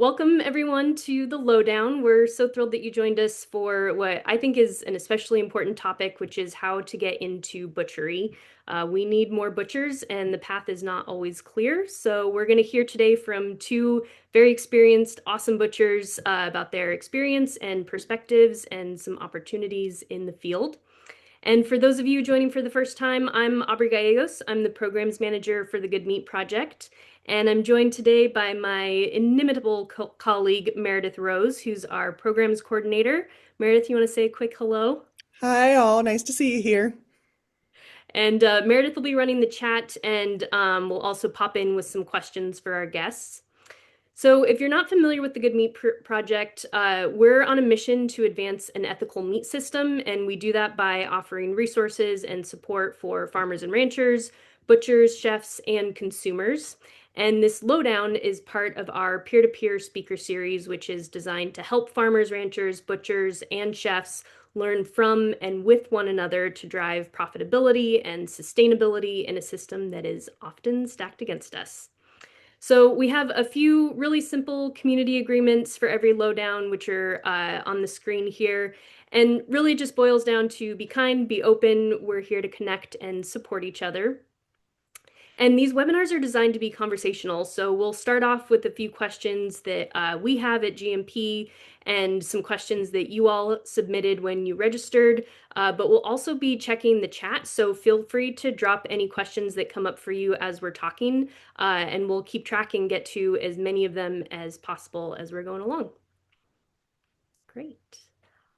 Welcome everyone to the Lowdown. We're so thrilled that you joined us for what I think is an especially important topic, which is how to get into butchery. We need more butchers, and the path is not always clear. So we're going to hear today from two very experienced, awesome butchers about their experience and perspectives and some opportunities in the field. And for those of you joining for the first time, I'm Aubrey Gallegos. I'm the programs manager for the Good Meat Project. And I'm joined today by my inimitable colleague, Meredith Rose, who's our programs coordinator. Meredith, you want to say a quick hello? Hi, all. Nice to see you here. And Meredith will be running the chat and we'll also pop in with some questions for our guests. So, if you're not familiar with the Good Meat Project, we're on a mission to advance an ethical meat system, and we do that by offering resources and support for farmers and ranchers, butchers, chefs, and consumers. And this lowdown is part of our peer-to-peer speaker series, which is designed to help farmers, ranchers, butchers, and chefs learn from and with one another to drive profitability and sustainability in a system that is often stacked against us. So we have a few really simple community agreements for every lowdown, which are on the screen here, and really just boils down to be kind, be open. We're here to connect and support each other. And these webinars are designed to be conversational. So we'll start off with a few questions that we have at GMP and some questions that you all submitted when you registered. But we'll also be checking the chat. So feel free to drop any questions that come up for you as we're talking. And we'll keep track and get to as many of them as possible as we're going along. Great.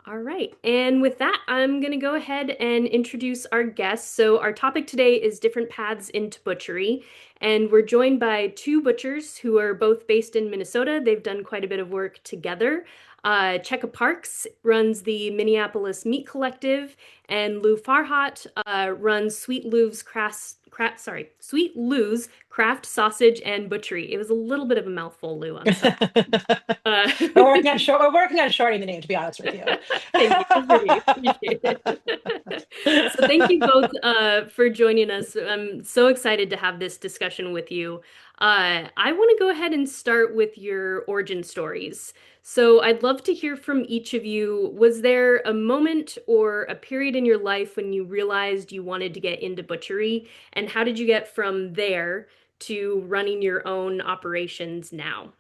All right. And with that, I'm going to go ahead and introduce our guests. So, our topic today is different paths into butchery. And we're joined by two butchers who are both based in Minnesota. They've done quite a bit of work together. Cecka Parks runs the Minneapolis Meat Collective, and Lou Farhat runs Sweet Lou's Craft Sausage and Butchery. It was a little bit of a mouthful, Lou. I'm sorry. Uh, We're working on shortening the name, to be honest with you. Thank you. I really appreciate it. So thank you both for joining us. I'm so excited to have this discussion with you. I want to go ahead and start with your origin stories. So I'd love to hear from each of you. Was there a moment or a period in your life when you realized you wanted to get into butchery? And how did you get from there to running your own operations now?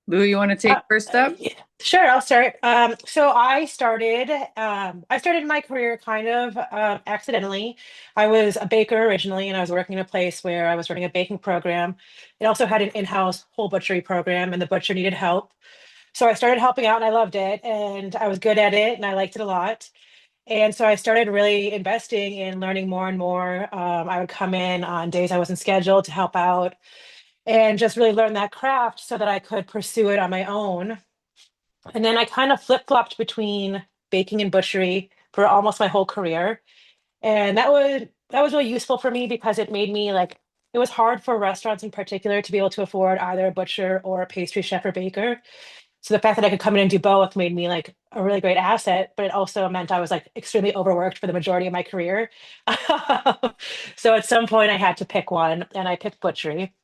Lou, you want to Uh, take first up? yeah, sure, I'll start. So I started my career kind of accidentally. I was a baker originally, and I was working in a place where I was running a baking program. It also had an in-house whole butchery program, and the butcher needed help. So I started helping out, and I loved it, and I was good at it, and I liked it a lot. And so I started really investing in learning more and more. I would come in on days I wasn't scheduled to help out and just really learn that craft so that I could pursue it on my own. And then I kind of flip-flopped between baking and butchery for almost my whole career. And that was really useful for me because it made me like it was hard for restaurants in particular to be able to afford either a butcher or a pastry chef or baker. So the fact that I could come in and do both made me like a really great asset, but it also meant I was like extremely overworked for the majority of my career. So at some point I had to pick one and I picked butchery.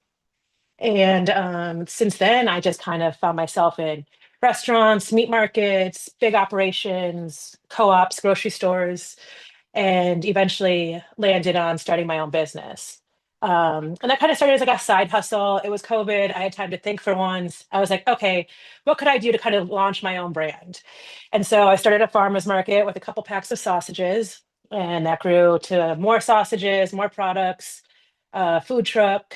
And since then, I just kind of found myself in restaurants, meat markets, big operations, co ops, grocery stores, and eventually landed on starting my own business. And that kind of started as like a side hustle. It was COVID. I had time to think for once. I was like, okay, what could I do to kind of launch my own brand? And so I started a farmer's market with a couple packs of sausages, and that grew to more sausages, more products, food truck.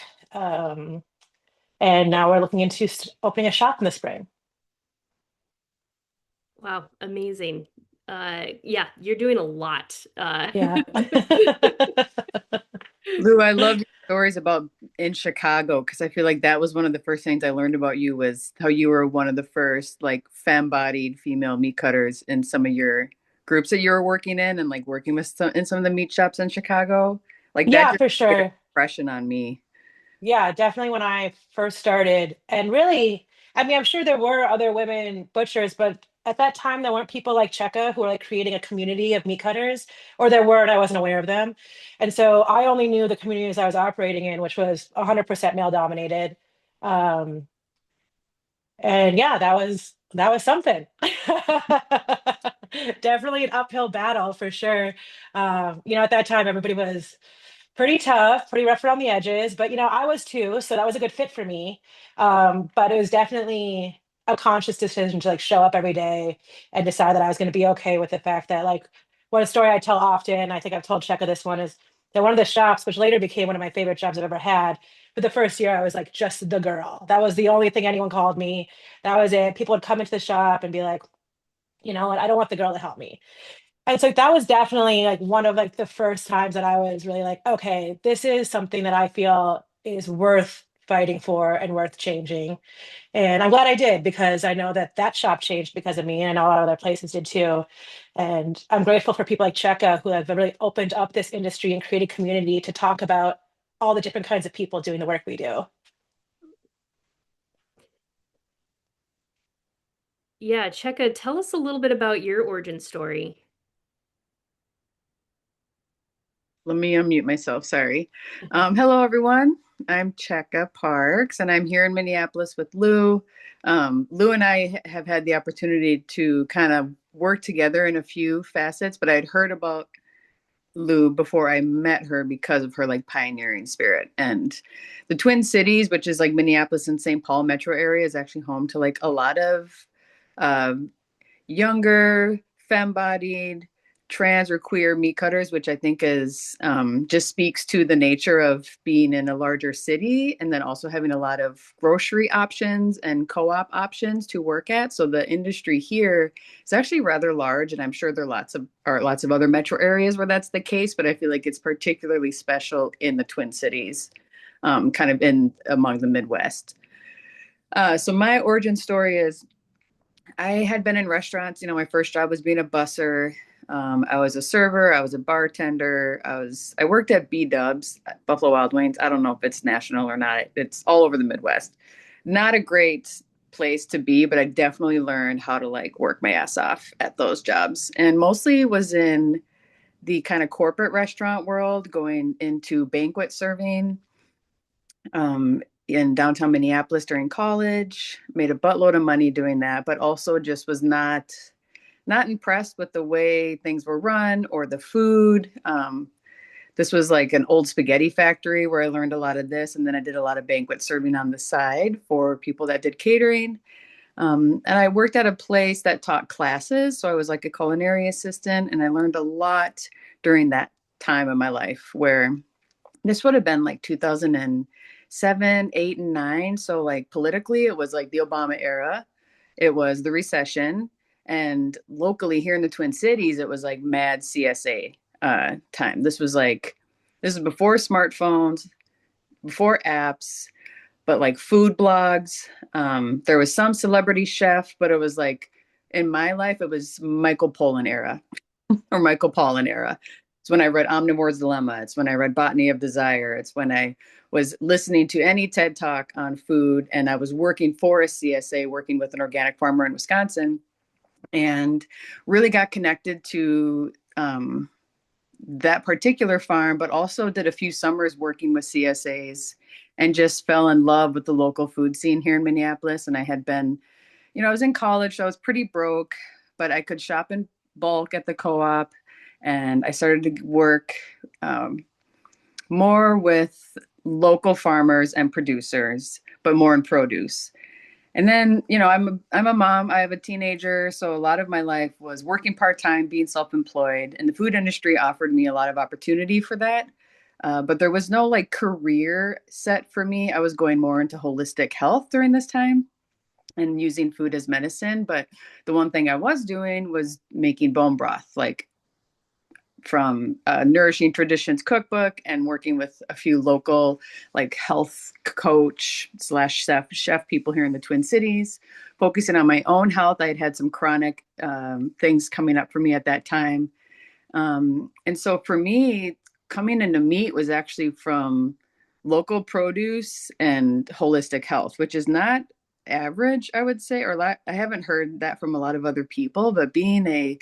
And now we're looking into opening a shop in the spring. Wow, amazing. Yeah, you're doing a lot. Yeah. Lou, I love your stories about in Chicago because I feel like that was one of the first things I learned about you was how you were one of the first like femme-bodied female meat cutters in some of your groups that you were working in and like working with some of the meat shops in Chicago. Like that Yeah, just for made an sure. impression on me. Yeah, definitely when I first started. And really, I mean, I'm sure there were other women butchers, but at that time, there weren't people like Cheka who were like creating a community of meat cutters, or there were, and I wasn't aware of them. And so I only knew the communities I was operating in, which was 100% male dominated. And yeah, that was something. Definitely an uphill battle for sure. At that time, everybody was pretty tough, pretty rough around the edges, but I was too, so that was a good fit for me. But it was definitely a conscious decision to like show up every day and decide that I was going to be okay with the fact that like one story I tell often, I think I've told Cheka this one, is that one of the shops, which later became one of my favorite jobs I've ever had, but the first year I was like just the girl. That was the only thing anyone called me. That was it. People would come into the shop and be like, you know what, I don't want the girl to help me. And so that was definitely like one of like the first times that I was really like, okay, this is something that I feel is worth fighting for and worth changing. And I'm glad I did because I know that that shop changed because of me, and I know a lot of other places did too. And I'm grateful for people like Cheka who have really opened up this industry and created community to talk about all the different kinds of people doing the work we do. Yeah, Cheka, tell us a little bit about your origin story. Let me unmute myself. Sorry. Hello, everyone. I'm Checka Parks, and I'm here in Minneapolis with Lou. Lou and I have had the opportunity to kind of work together in a few facets, but I'd heard about Lou before I met her because of her like pioneering spirit. And the Twin Cities, which is like Minneapolis and St. Paul metro area, is actually home to like a lot of um, younger, femme-bodied, trans or queer meat cutters, which I think is just speaks to the nature of being in a larger city and then also having a lot of grocery options and co-op options to work at. So the industry here is actually rather large, and I'm sure there are lots of other metro areas where that's the case, but I feel like it's particularly special in the Twin Cities, kind of in among the Midwest. So my origin story is I had been in restaurants. My first job was being a busser. I was a server. I was a bartender. I worked at B Dubs, Buffalo Wild Wings. I don't know if it's national or not. It's all over the Midwest. Not a great place to be, but I definitely learned how to like work my ass off at those jobs. And mostly was in the kind of corporate restaurant world, going into banquet serving, in downtown Minneapolis during college, made a buttload of money doing that, but also just was not impressed with the way things were run or the food. This was like an old spaghetti factory where I learned a lot of this, and then I did a lot of banquet serving on the side for people that did catering. And I worked at a place that taught classes, so I was like a culinary assistant, and I learned a lot during that time of my life where this would have been like 2007, 8, and 9. So like politically, it was like the Obama era. It was the recession. And locally here in the Twin Cities, it was like mad CSA time. This is before smartphones, before apps, but like food blogs. There was some celebrity chef, but it was like in my life, it was Michael Pollan era or Michael Pollan era. It's when I read Omnivore's Dilemma. It's when I read Botany of Desire. It's when I was listening to any TED talk on food, and I was working for a CSA, working with an organic farmer in Wisconsin, and really got connected to that particular farm, but also did a few summers working with CSAs and just fell in love with the local food scene here in Minneapolis. And I had been, I was in college, so I was pretty broke, but I could shop in bulk at the co-op. And I started to work more with local farmers and producers, but more in produce. And then, I'm a mom. I have a teenager, so a lot of my life was working part-time, being self-employed, and the food industry offered me a lot of opportunity for that. But there was no like career set for me. I was going more into holistic health during this time and using food as medicine. But the one thing I was doing was making bone broth, like from Nourishing Traditions cookbook and working with a few local like health coach slash chef people here in the Twin Cities, focusing on my own health. I had had some chronic things coming up for me at that time. And so for me, coming into meat was actually from local produce and holistic health, which is not average, I would say, or I haven't heard that from a lot of other people, but being a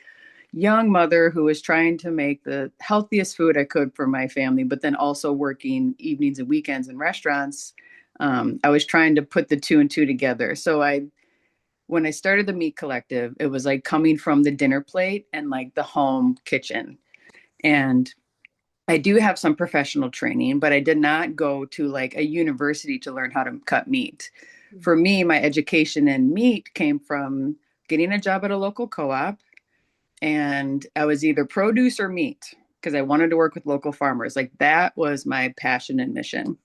young mother who was trying to make the healthiest food I could for my family, but then also working evenings and weekends in restaurants. I was trying to put the two and two together. So I when I started the meat collective, it was like coming from the dinner plate and like the home kitchen. And I do have some professional training, but I did not go to like a university to learn how to cut meat. For me, my education in meat came from getting a job at a local co-op, and I was either produce or meat because I wanted to work with local farmers. Like that was my passion and mission.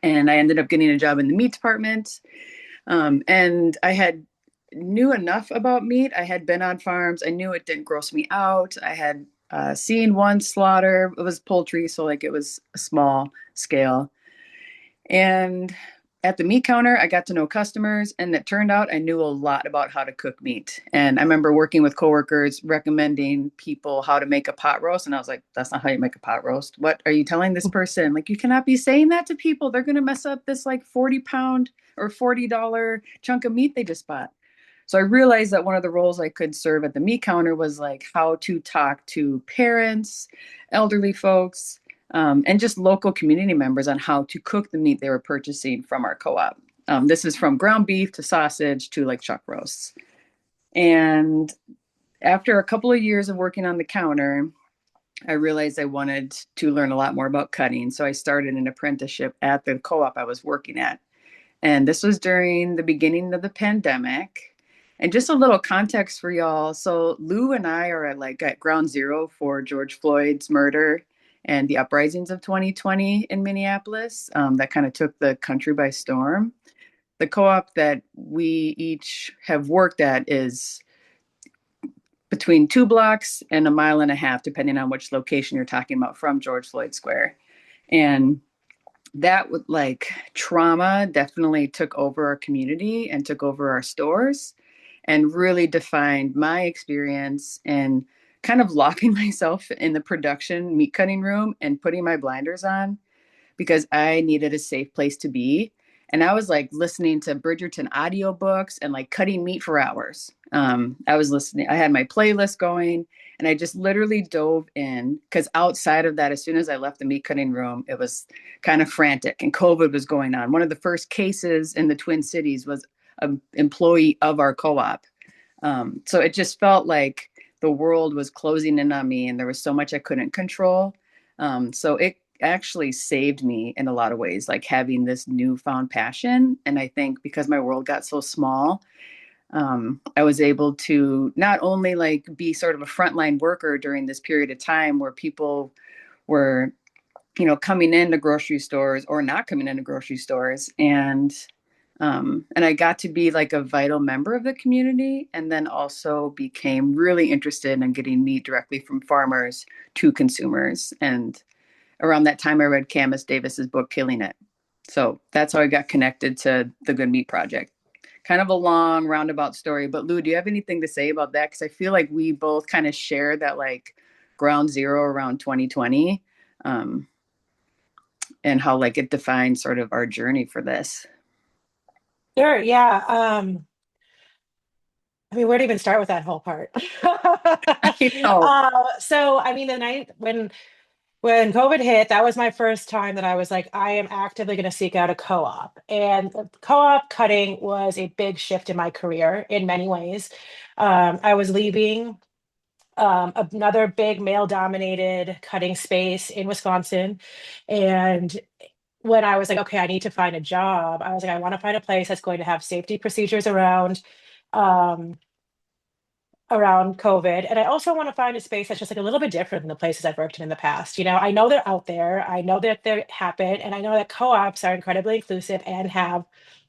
And I ended up getting a job in the meat department. And I had knew enough about meat. I had been on farms. I knew it didn't gross me out. I had seen one slaughter. It was poultry, so like it was a small scale. And at the meat counter, I got to know customers, and it turned out I knew a lot about how to cook meat. And I remember working with coworkers recommending people how to make a pot roast. And I was like, that's not how you make a pot roast. What are you telling this person? Like, you cannot be saying that to people. They're going to mess up this like 40-pound or $40 chunk of meat they just bought. So I realized that one of the roles I could serve at the meat counter was like how to talk to parents, elderly folks, and just local community members on how to cook the meat they were purchasing from our co-op. This is from ground beef to sausage to like chuck roasts. And after a couple of years of working on the counter, I realized I wanted to learn a lot more about cutting. So I started an apprenticeship at the co-op I was working at. And this was during the beginning of the pandemic. And just a little context for y'all. So Lou and I are at ground zero for George Floyd's murder and the uprisings of 2020 in Minneapolis that kind of took the country by storm. The co-op that we each have worked at is between 2 blocks and a mile and a half, depending on which location you're talking about from George Floyd Square. And that would like trauma definitely took over our community and took over our stores and really defined my experience and kind of locking myself in the production meat cutting room and putting my blinders on because I needed a safe place to be. And I was like listening to Bridgerton audiobooks and like cutting meat for hours. I was listening, I had my playlist going, and I just literally dove in because outside of that, as soon as I left the meat cutting room, it was kind of frantic and COVID was going on. One of the first cases in the Twin Cities was an employee of our co-op. So it just felt like the world was closing in on me and there was so much I couldn't control. So it actually saved me in a lot of ways, like having this newfound passion. And I think because my world got so small, I was able to not only like be sort of a frontline worker during this period of time where people were, coming into grocery stores or not coming into grocery stores, and I got to be like a vital member of the community, and then also became really interested in getting meat directly from farmers to consumers. And around that time, I read Camus Davis's book, Killing It. So that's how I got connected to the Good Meat Project. Kind of a long roundabout story, but Lou, do you have anything to say about that? Because I feel like we both kind of share that like ground zero around 2020, um, and how like it defined sort of our journey for this. Sure, yeah. I mean, where to even start with that whole part? I know. So, I mean, the night when COVID hit, that was my first time that I was like, I am actively going to seek out a co-op. And co-op cutting was a big shift in my career in many ways. I was leaving another big male-dominated cutting space in Wisconsin, and when I was like, okay, I need to find a job, I was like, I want to find a place that's going to have safety procedures um, around COVID. And I also want to find a space that's just like a little bit different than the places I've worked in the past. I know they're out there, I know that they happen, and I know that co-ops are incredibly inclusive and have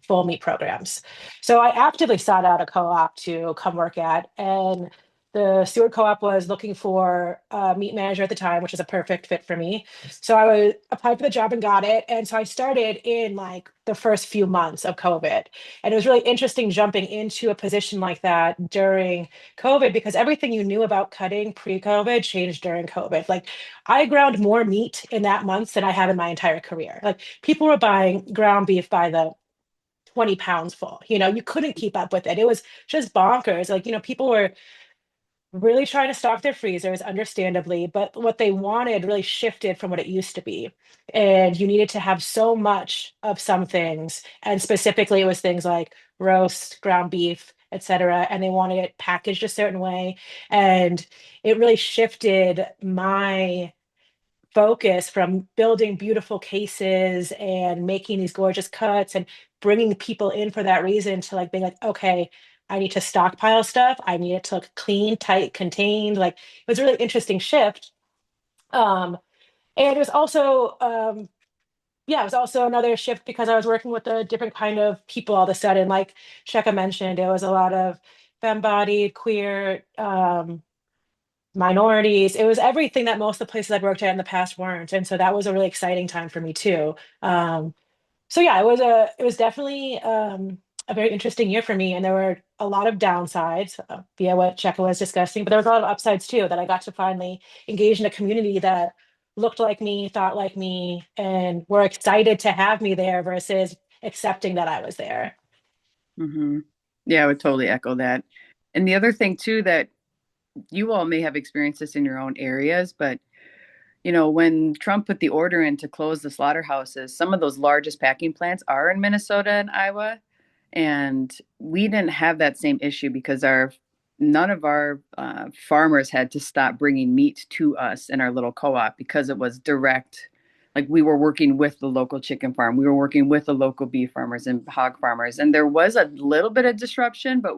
full meat programs. So I actively sought out a co-op to come work at. And the Stewart Co-op was looking for a meat manager at the time, which is a perfect fit for me. So I was applied for the job and got it. And so I started in like the first few months of COVID. And it was really interesting jumping into a position like that during COVID because everything you knew about cutting pre-COVID changed during COVID. Like I ground more meat in that month than I have in my entire career. Like people were buying ground beef by the 20 pounds full. You couldn't keep up with it. It was just bonkers. Like, people were really trying to stock their freezers, understandably, but what they wanted really shifted from what it used to be. And you needed to have so much of some things. And specifically, it was things like roast, ground beef, etc. And they wanted it packaged a certain way. And it really shifted my focus from building beautiful cases and making these gorgeous cuts and bringing people in for that reason to like being like, okay, I need to stockpile stuff. I need it to look clean, tight, contained. Like it was a really interesting shift. Um, and it was also, yeah, it was also another shift because I was working with a different kind of people all of a sudden. Like Cecka mentioned, it was a lot of femme-bodied, queer, minorities. It was everything that most of the places I'd worked at in the past weren't. And so that was a really exciting time for me too. So yeah, it was definitely a very interesting year for me. And there were a lot of downsides via what Cheka was discussing, but there was a lot of upsides too that I got to finally engage in a community that looked like me, thought like me, and were excited to have me there versus accepting that I was there. Hmm. Yeah, I would totally echo that. And the other thing too that you all may have experienced this in your own areas, but when Trump put the order in to close the slaughterhouses, some of those largest packing plants are in Minnesota and Iowa. And we didn't have that same issue because our none of our farmers had to stop bringing meat to us in our little co-op because it was direct. Like we were working with the local chicken farm, we were working with the local beef farmers and hog farmers, and there was a little bit of disruption, but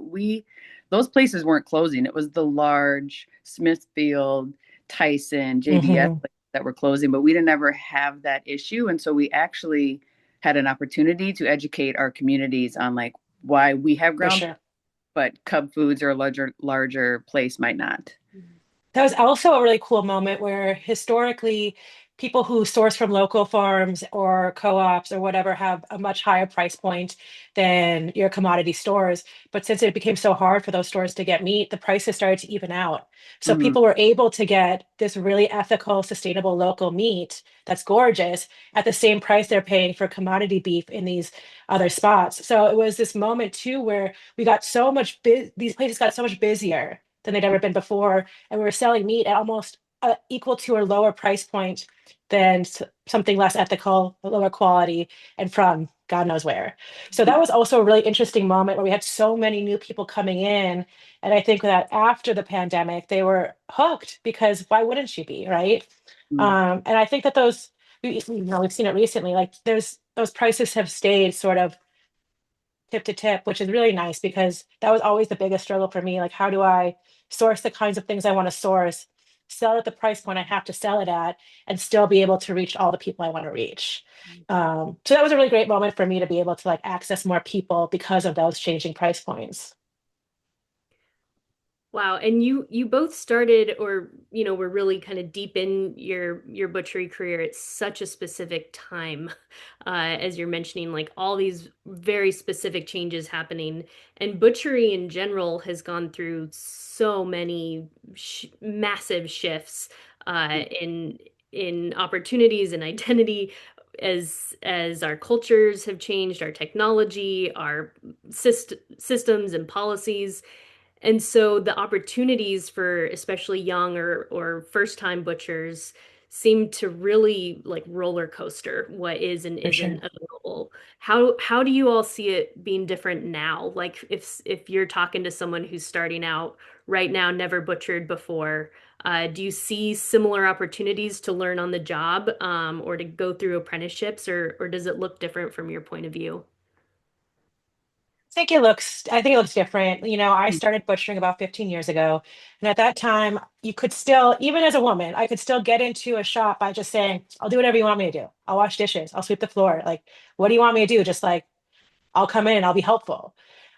those places weren't closing. It was the large Smithfield, Tyson, JBS Hmm. that were closing, but we didn't ever have that issue. And so we actually had an opportunity to educate our communities on like why we have For ground, sure. but Cub Foods or a larger place might not. That was also a really cool moment where historically people who source from local farms or co-ops or whatever have a much higher price point than your commodity stores. But since it became so hard for those stores to get meat, the prices started to even out. So Hmm. people were able to get this really ethical, sustainable local meat that's gorgeous at the same price they're paying for commodity beef in these other spots. So it was this moment too where we got so much these places got so much busier than they'd ever been before, and we were selling meat at almost equal to or lower price point than something less ethical, lower quality, and from God knows where. So that was also a really interesting moment where we had so many new people coming in. And I think that after the pandemic, they were hooked because why wouldn't you be, right? And I think that we've seen it recently, like there's those prices have stayed sort of tip to tip, which is really nice because that was always the biggest struggle for me. Like, how do I source the kinds of things I want to source, sell at the price point I have to sell it at, and still be able to reach all the people I want to reach? So that was a really great moment for me to be able to like access more people because of those changing price points. Wow, and you both started or were really kind of deep in your butchery career at such a specific time, as you're mentioning, like all these very specific changes happening, and butchery in general has gone through so many massive shifts in opportunities and identity as our cultures have changed, our technology, our systems and policies. And so the opportunities for especially young or first time butchers seem to really like roller coaster what is and For isn't sure. available. How do you all see it being different now? Like if you're talking to someone who's starting out right now, never butchered before, do you see similar opportunities to learn on the job, or to go through apprenticeships, or does it look different from your point of view? I think it looks different. You know, I started butchering about 15 years ago. And at that time, you could still, even as a woman, I could still get into a shop by just saying, I'll do whatever you want me to do. I'll wash dishes. I'll sweep the floor. Like, what do you want me to do? Just like, I'll come in and I'll be helpful.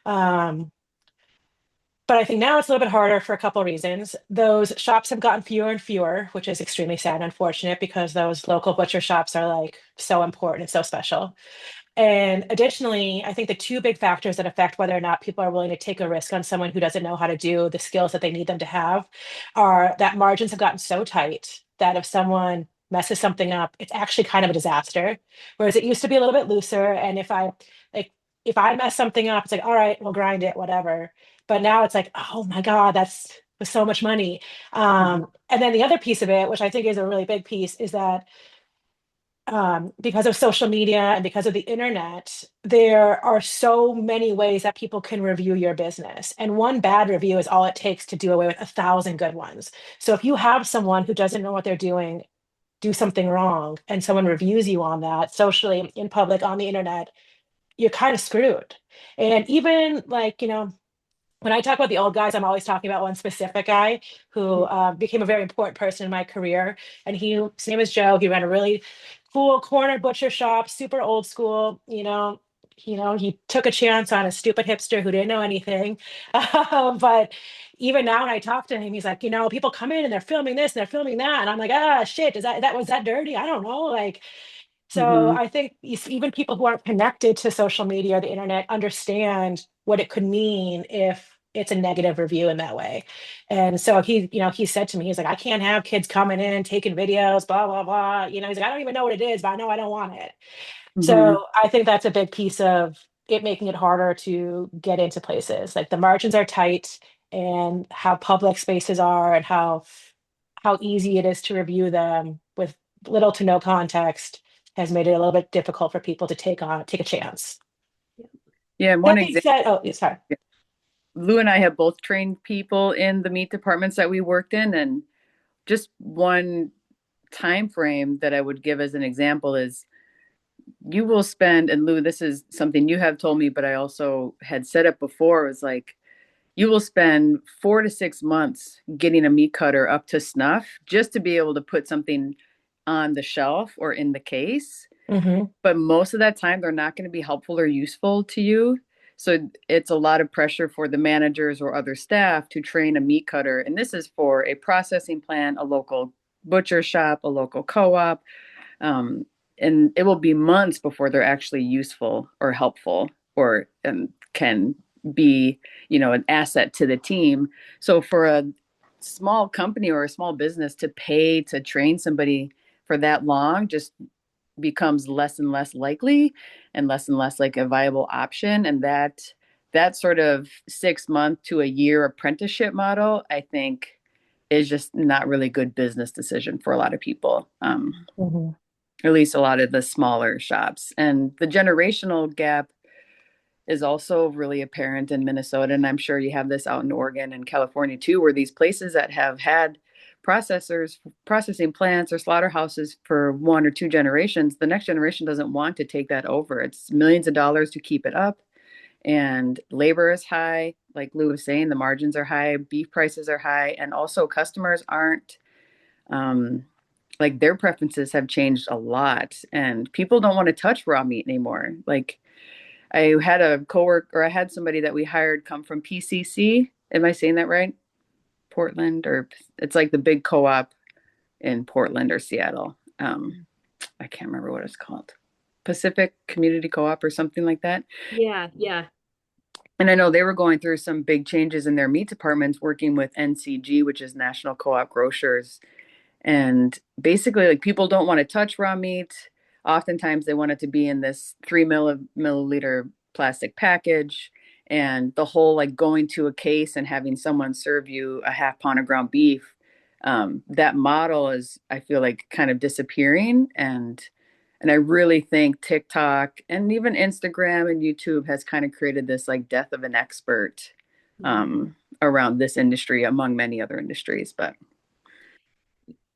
Um, but I think now it's a little bit harder for a couple of reasons. Those shops have gotten fewer and fewer, which is extremely sad and unfortunate because those local butcher shops are like so important and so special. And additionally, I think the two big factors that affect whether or not people are willing to take a risk on someone who doesn't know how to do the skills that they need them to have are that margins have gotten so tight that if someone messes something up, it's actually kind of a disaster. Whereas it used to be a little bit looser. And like if I mess something up, it's like, all right, we'll grind it, whatever. But now it's like, oh my God, that's was so much money. Mhm. And then the other piece of it, which I think is a really big piece, is that because of social media and because of the internet, there are so many ways that people can review your business. And one bad review is all it takes to do away with 1,000 good ones. So if you have someone who doesn't know what they're doing, do something wrong, and someone reviews you on that socially, in public, on the internet, you're kind of screwed. And even like, when I talk about the old guys, I'm always talking about one specific guy who became a very important person in my career. And his name is Joe. He ran a really cool corner butcher shop, super old school. He took a chance on a stupid hipster who didn't know anything. But even now, when I talk to him, he's like, people come in and they're filming this and they're filming that, and I'm like, ah, shit, is that was that dirty? I don't know, like. So Hmm. I think even people who aren't connected to social media or the internet understand what it could mean if it's a negative review in that way. And so he said to me, he's like, I can't have kids coming in, taking videos, blah, blah, blah. He's like, I don't even know what it is, but I know I don't want it. Hmm. So I think that's a big piece of it making it harder to get into places. Like the margins are tight and how public spaces are and how easy it is to review them with little to no context has made it a little bit difficult for people to take a chance. Yeah, and one That being example, said, oh, yeah, sorry. Lou and I have both trained people in the meat departments that we worked in, and just one time frame that I would give as an example is you will spend, and Lou, this is something you have told me, but I also had said it before, it was like you will spend 4 to 6 months getting a meat cutter up to snuff just to be able to put something on the shelf or in the case. Hmm. But most of that time, they're not going to be helpful or useful to you. So it's a lot of pressure for the managers or other staff to train a meat cutter. And this is for a processing plant, a local butcher shop, a local co op. Um, and it will be months before they're actually useful or helpful or can be, an asset to the team. So for a small company or a small business to pay to train somebody for that long just becomes less and less likely and less like a viable option. And that sort of 6 month to a year apprenticeship model, I think, is just not really good business decision for a lot of people. Hmm. At least a lot of the smaller shops. And the generational gap is also really apparent in Minnesota. And I'm sure you have this out in Oregon and California too, where these places that have had processing plants or slaughterhouses for one or two generations, the next generation doesn't want to take that over. It's millions of dollars to keep it up. And labor is high. Like Lou was saying, the margins are high, beef prices are high. And also, customers aren't um, like their preferences have changed a lot. And people don't want to touch raw meat anymore. Like, I had a coworker, or I had somebody that we hired come from PCC. Am I saying that right? Portland, or it's like the big co-op in Portland or Seattle. I can't remember what it's called. Pacific Community Co-op or something like that. Yeah, yeah. And I know they were going through some big changes in their meat departments, working with NCG, which is National Co-op Grocers. And basically, like people don't want to touch raw meat. Oftentimes, they want it to be in this milliliter plastic package. And the whole like going to a case and having someone serve you a half pound of ground beef, that model is, I feel like, kind of disappearing. And I really think TikTok and even Instagram and YouTube has kind of created this like death of an expert Mhm. around this industry, among many other industries. But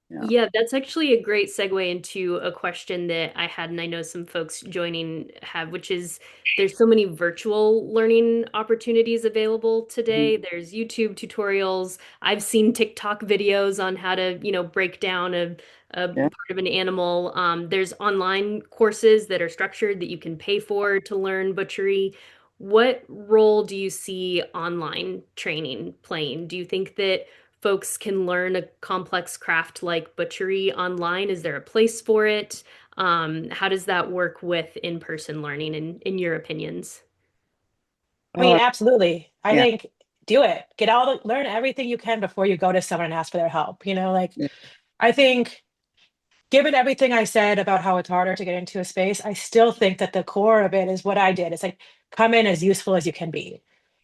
yeah. Yeah, that's actually a great segue into a question that I had, and I know some folks joining have, which is there's so many virtual learning opportunities available today. Mhm. There's YouTube tutorials. I've seen TikTok videos on how to, break down a Yeah. part of an animal. There's online courses that are structured that you can pay for to learn butchery. What role do you see online training playing? Do you think that folks can learn a complex craft like butchery online? Is there a place for it? How does that work with in-person learning in your opinions? I mean, Oh, absolutely. I yeah. think do it. Learn everything you can before you go to someone and ask for their help. Like Yeah. I think given everything I said about how it's harder to get into a space, I still think that the core of it is what I did. It's like come in as useful as you can be.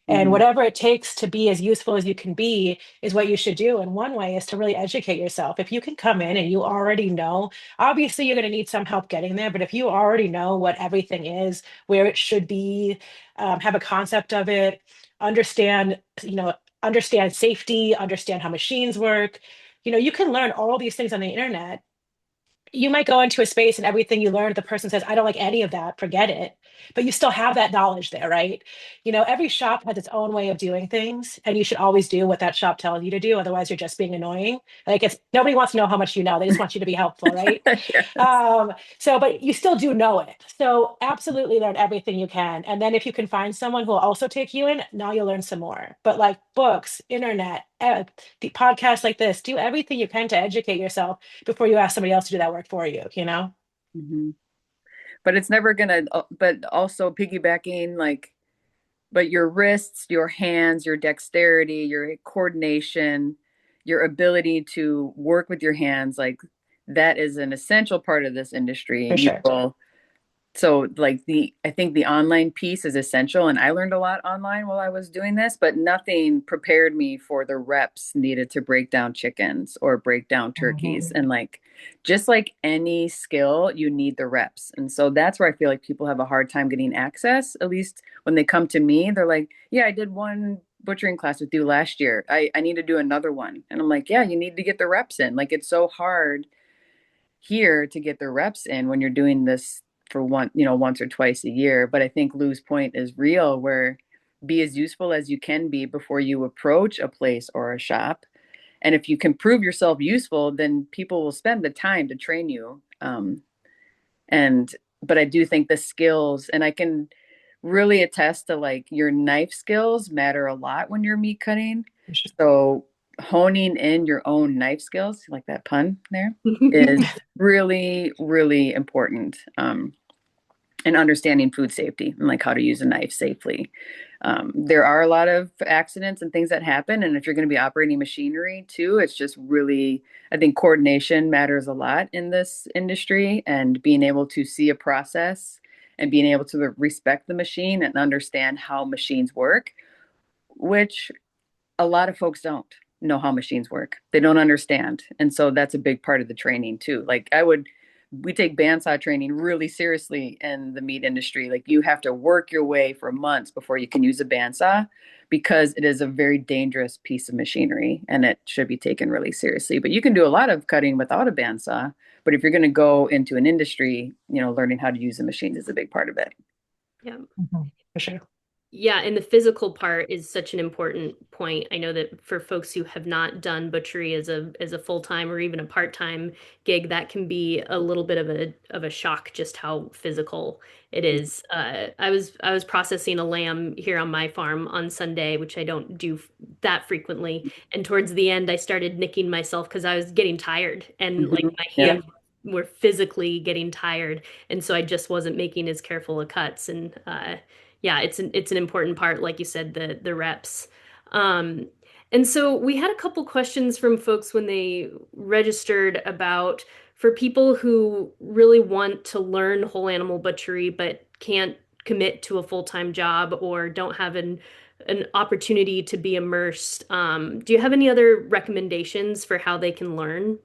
And Hmm. whatever it takes to be as useful as you can be is what you should do. And one way is to really educate yourself. If you can come in and you already know, obviously you're going to need some help getting there, but if you already know what everything is, where it should be, have a concept of it, understand, understand safety, understand how machines work, you can learn all these things on the internet. You might go into a space and everything you learned, the person says, I don't like any of that, forget it. But you still have that knowledge there, right? Every shop has its own way of doing things, and you should always do what that shop tells you to do. Otherwise, you're just being annoying. Like it's nobody wants to know how much you know. They just want you to be helpful, right? Yes. But you still do know it. So absolutely learn everything you can. And then if you can find someone who will also take you in, now you'll learn some more. But like books, internet, the podcasts like this, do everything you can to educate yourself before you ask somebody else to do that work for you, you know? Hmm. But it's never gonna, but also piggybacking, like, but your wrists, your hands, your dexterity, your coordination, your ability to work with your hands, like that is an essential part of this industry. For You sure. will, so like I think the online piece is essential, and I learned a lot online while I was doing this, but nothing prepared me for the reps needed to break down chickens or break down turkeys. Mhm. And like just like any skill, you need the reps. And so that's where I feel like people have a hard time getting access. At least when they come to me, they're like, yeah, I did one butchering class with you last year. I need to do another one. And I'm like, yeah, you need to get the reps in. Like it's so hard here to get the reps in when you're doing this for once or twice a year. But I think Lou's point is real, where be as useful as you can be before you approach a place or a shop. And if you can prove yourself useful, then people will spend the time to train you. And but I do think the skills, and I can really attest to like your knife skills matter a lot when you're meat cutting. For sure. So honing in your own knife skills, like that pun there, is really, really important. And understanding food safety and like how to use a knife safely. There are a lot of accidents and things that happen. And if you're going to be operating machinery too, it's just really, I think coordination matters a lot in this industry, and being able to see a process and being able to respect the machine and understand how machines work, which a lot of folks don't know how machines work. They don't understand. And so that's a big part of the training too. Like we take bandsaw training really seriously in the meat industry. Like you have to work your way for months before you can use a bandsaw, because it is a very dangerous piece of machinery and it should be taken really seriously. But you can do a lot of cutting without a bandsaw. But if you're going to go into an industry, learning how to use the machines is a big part of it. Yeah. Mhm. For sure. Yeah, and the physical part is such an important point. I know that for folks who have not done butchery as a full-time or even a part-time gig, that can be a little bit of a shock just how physical it is. I was processing a lamb here on my farm on Sunday, which I don't do that frequently. And towards the end, I started nicking myself because I was getting tired and like Mhm. my Yeah. hands were physically getting tired, and so I just wasn't making as careful of cuts and yeah, it's an important part, like you said, the reps. Um, and so we had a couple questions from folks when they registered about for people who really want to learn whole animal butchery but can't commit to a full-time job or don't have an opportunity to be immersed. Do you have any other recommendations for how they can learn?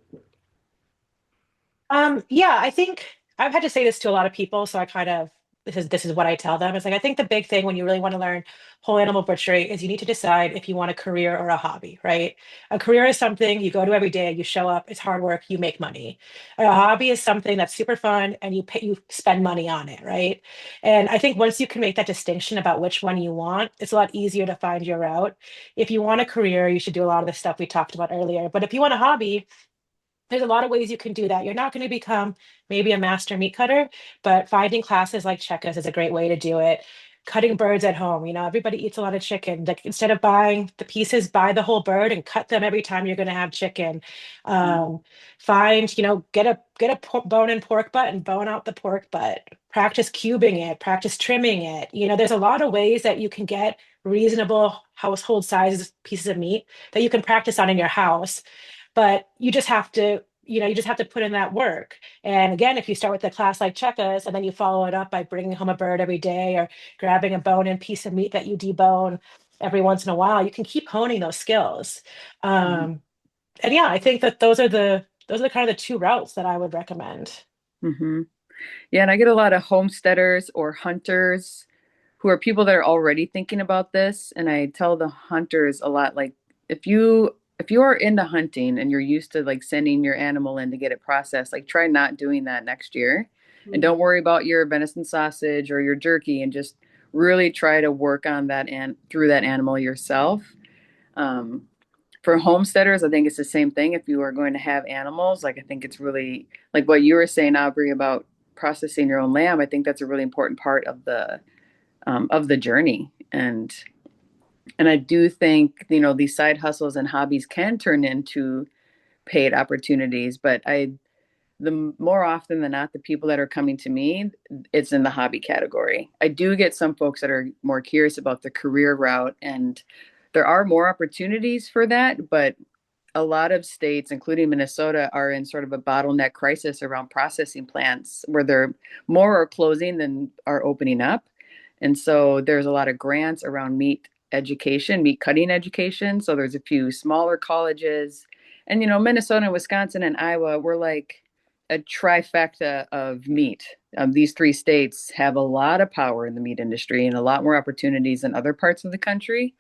Yeah, I think I've had to say this to a lot of people, so I kind of this is what I tell them. It's like I think the big thing when you really want to learn whole animal butchery is you need to decide if you want a career or a hobby, right? A career is something you go to every day, you show up, it's hard work, you make money. A hobby is something that's super fun and you spend money on it, right? And I think once you can make that distinction about which one you want, it's a lot easier to find your route. If you want a career, you should do a lot of the stuff we talked about earlier. But if you want a hobby, there's a lot of ways you can do that. You're not going to become maybe a master meat cutter, but finding classes like Cecka's is a great way to do it. Cutting birds at home, everybody eats a lot of chicken. Like instead of buying the pieces, buy the whole bird and cut them every time you're going to have chicken. Um, get a bone and pork butt and bone out the pork butt. Practice cubing it, practice trimming it. There's a lot of ways that you can get reasonable household sizes pieces of meat that you can practice on in your house, but you just have to put in that work. And again, if you start with a class like Chekka's and then you follow it up by bringing home a bird every day or grabbing a bone and piece of meat that you debone, every once in a while, you can keep honing those skills. Mhm. Um, and yeah, I think that those are the kind of the two routes that I would recommend. Mhm. Yeah, and I get a lot of homesteaders or hunters who are people that are already thinking about this. And I tell the hunters a lot, like if you are into hunting and you're used to like sending your animal in to get it processed, like try not doing that next year. And Mm. don't worry about your venison sausage or your jerky and just really try to work on that and through that animal yourself. Um, for homesteaders, I think it's the same thing. If you are going to have animals, like I think it's really like what you were saying, Aubrey, about processing your own lamb. I think that's a really important part of the journey. And I do think, these side hustles and hobbies can turn into paid opportunities, but the more often than not, the people that are coming to me, it's in the hobby category. I do get some folks that are more curious about the career route, and there are more opportunities for that, but a lot of states, including Minnesota, are in sort of a bottleneck crisis around processing plants where they're more are closing than are opening up. And so there's a lot of grants around meat education, meat cutting education. So there's a few smaller colleges. And, Minnesota, Wisconsin, and Iowa, we're like a trifecta of meat. These three states have a lot of power in the meat industry and a lot more opportunities than other parts of the country.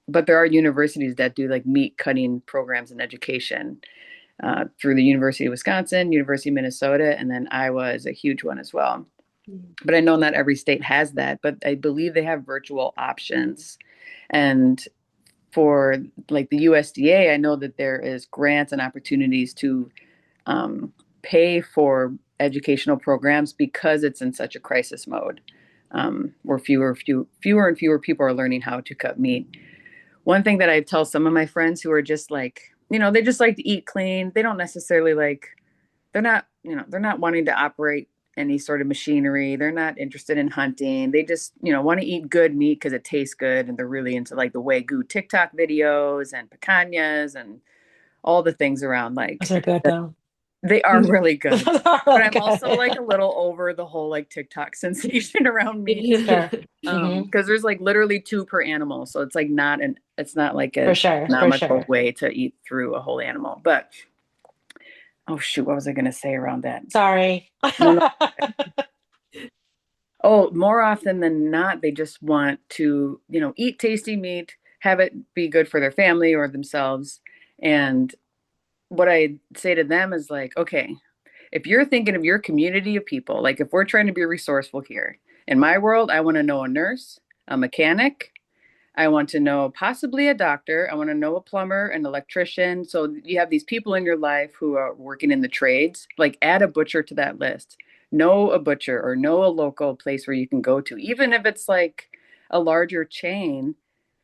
But there are universities that do like meat cutting programs and education through the University of Wisconsin, University of Minnesota, and then Iowa is a huge one as well. Mm. But I know not every state has that, but I believe they have virtual options. And for like the USDA, I know that there is grants and opportunities to um, pay for educational programs because it's in such a crisis mode, where fewer and fewer people are learning how to cut meat. One thing that I tell some of my friends who are just like, they just like to eat clean. They don't necessarily like, they're not wanting to operate any sort of machinery. They're not interested in hunting. They just, want to eat good meat because it tastes good. And they're really into like the Wagyu TikTok videos and picanhas and all the things around Those like are good that. though. They are really good. Those are But really I'm also like good. a little over the whole like TikTok sensation around meat. Sure. Hmm. Because there's like literally two per animal. So it's like it's not like For a sure. For economical sure. way to eat through a whole animal. But oh shoot, what was I gonna say around that? Sorry. No, no. Oh, more often than not, they just want to, eat tasty meat, have it be good for their family or themselves. And what I say to them is like, okay, if you're thinking of your community of people, like if we're trying to be resourceful here, in my world, I want to know a nurse, a mechanic, I want to know possibly a doctor. I want to know a plumber, an electrician. So you have these people in your life who are working in the trades, like add a butcher to that list. Know a butcher or know a local place where you can go to, even if it's like a larger chain.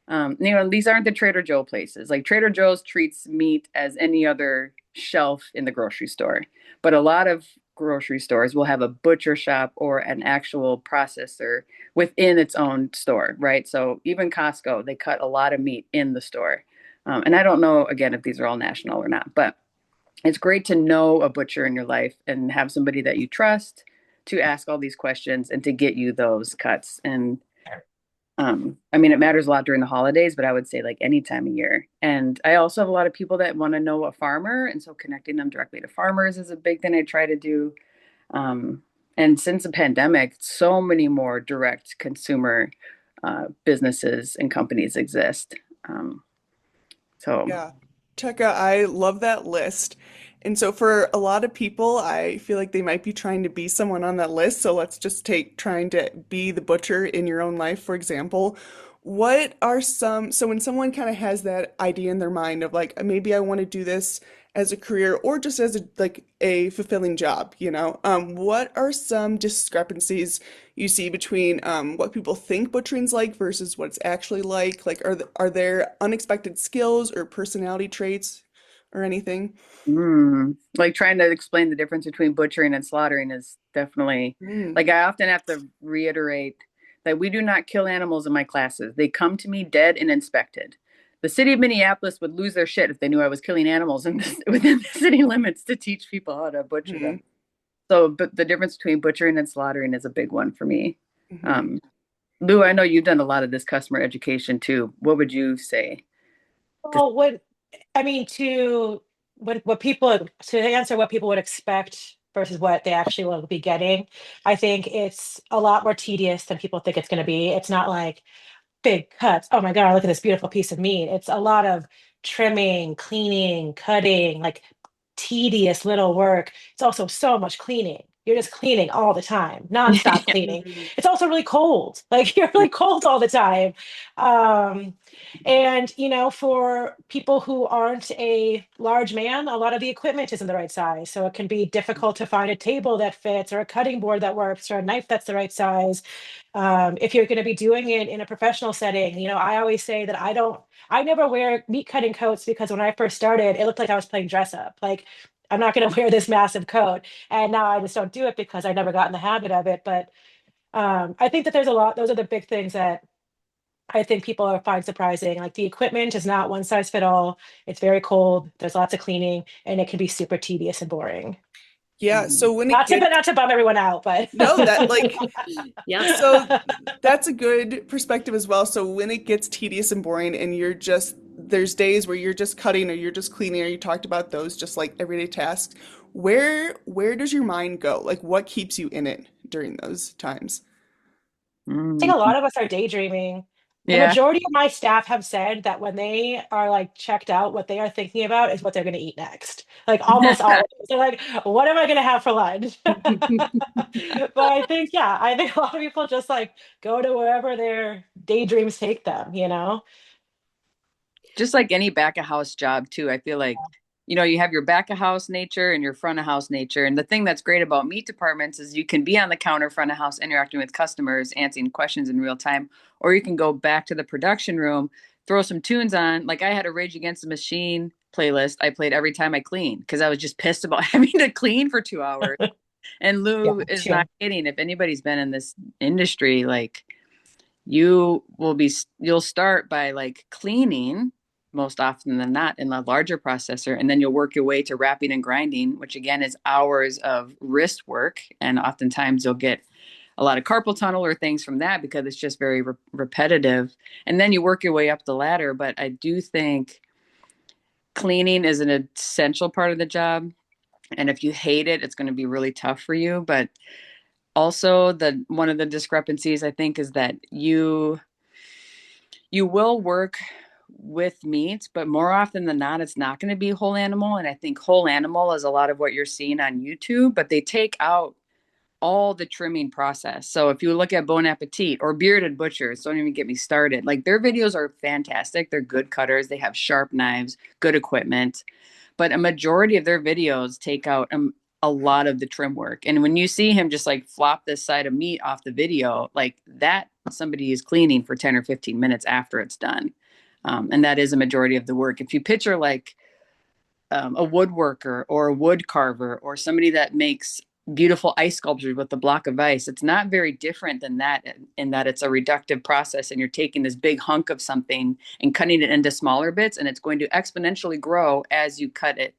These aren't the Trader Joe places. Like Trader Joe's treats meat as any other shelf in the grocery store. But a lot of grocery stores will have a butcher shop or an actual processor within its own store, right? So even Costco, they cut a lot of meat in the store. And I don't know, again, if these are all national or not, but it's great to know a butcher in your life and have somebody that you trust to ask all these questions and to get you those cuts. And I mean, it matters a lot during the holidays, but I would say like any time of year. And I also have a lot of people that want to know a farmer. And so connecting them directly to farmers is a big thing I try to do. Um, and since the pandemic, so many more direct consumer businesses and companies exist. Um, so, Yeah. Cecka, I love that list. And so for a lot of people, I feel like they might be trying to be someone on that list. So let's just take trying to be the butcher in your own life, for example. What are so when someone kind of has that idea in their mind of like, maybe I want to do this as a career or just as a fulfilling job, what are some discrepancies you see between what people think butchering's like versus what it's actually like? Like, are there unexpected skills or personality traits or anything? like trying to explain the difference between butchering and slaughtering is definitely Mm, like I often have to reiterate that we do not kill animals in my classes. They come to me dead and inspected. The city of Minneapolis would lose their shit if they knew I was killing animals within the city limits to teach people how to butcher mm, them. So, but the difference between butchering and slaughtering is a big one for me. mm, Um, Lou, I know you've done a lot of this customer education too. What would you say? Just, Well, what I mean to what people to answer what people would expect versus what they actually will be getting, I think it's a lot more tedious than people think it's going to be. It's not like big cuts. Oh my God, look at this beautiful piece of meat. It's a lot of trimming, cleaning, cutting, like tedious little work. It's also so much cleaning. You're just cleaning all the time, nonstop cleaning. Mhm. It's also really cold. Like you're really cold all the time. Um, and for people who aren't a large man, a lot of the equipment isn't the right size. So it can be difficult to find a table that fits or a cutting board that works or a knife that's the right size. If you're going to be doing it in a professional setting, I always say that I never wear meat cutting coats because when I first started, it looked like I was playing dress up. Like, I'm not going to wear this massive coat. And now I just don't do it because I never got in the habit of it. But I think that there's a lot, those are the big things that I think people find surprising. Like the equipment is not one size fit all. It's very cold. There's lots of cleaning and it can be super tedious and boring. Yeah, Mhm. so when it Not to, gets, but not to bum everyone out, but no, that like, Yep. so that's a good perspective as well. So when it gets tedious and boring and there's days where you're just cutting or you're just cleaning or you talked about those just like everyday tasks, where does your mind go? Like what keeps you in it during those times? think a Mhm. lot of us are daydreaming. The Yeah. majority of my staff have said that when they are like checked out, what they are thinking about is what they're going to eat next. Like almost always. They're like, what am I going to have for lunch? But I think, yeah, I think a lot of people just like go to wherever their daydreams take them, you know? Just like any back of house job too, I feel like, you have your back of house nature and your front of house nature. And the thing that's great about meat departments is you can be on the counter front of house interacting with customers, answering questions in real time, or you can go back to the production room, throw some tunes on. Like I had a Rage Against the Machine playlist I played every time I cleaned because I was just pissed about having to clean for 2 hours. And Yeah, Lou is not sure. kidding. If anybody's been in this industry, like you'll start by like cleaning most often than not in the larger processor, and then you'll work your way to wrapping and grinding, which again is hours of wrist work, and oftentimes you'll get a lot of carpal tunnel or things from that because it's just very repetitive, and then you work your way up the ladder. But I do think cleaning is an essential part of the job, and if you hate it, it's going to be really tough for you. But also the one of the discrepancies I think is that you will work with meat, but more often than not, it's not going to be whole animal. And I think whole animal is a lot of what you're seeing on YouTube, but they take out all the trimming process. So if you look at Bon Appetit or Bearded Butchers, don't even get me started. Like their videos are fantastic. They're good cutters. They have sharp knives, good equipment, but a majority of their videos take out a lot of the trim work. And when you see him just like flop this side of meat off the video, like that somebody is cleaning for 10 or 15 minutes after it's done. And that is a majority of the work. If you picture like a woodworker or a wood carver or somebody that makes beautiful ice sculptures with a block of ice, it's not very different than that in that it's a reductive process and you're taking this big hunk of something and cutting it into smaller bits, and it's going to exponentially grow as you cut it.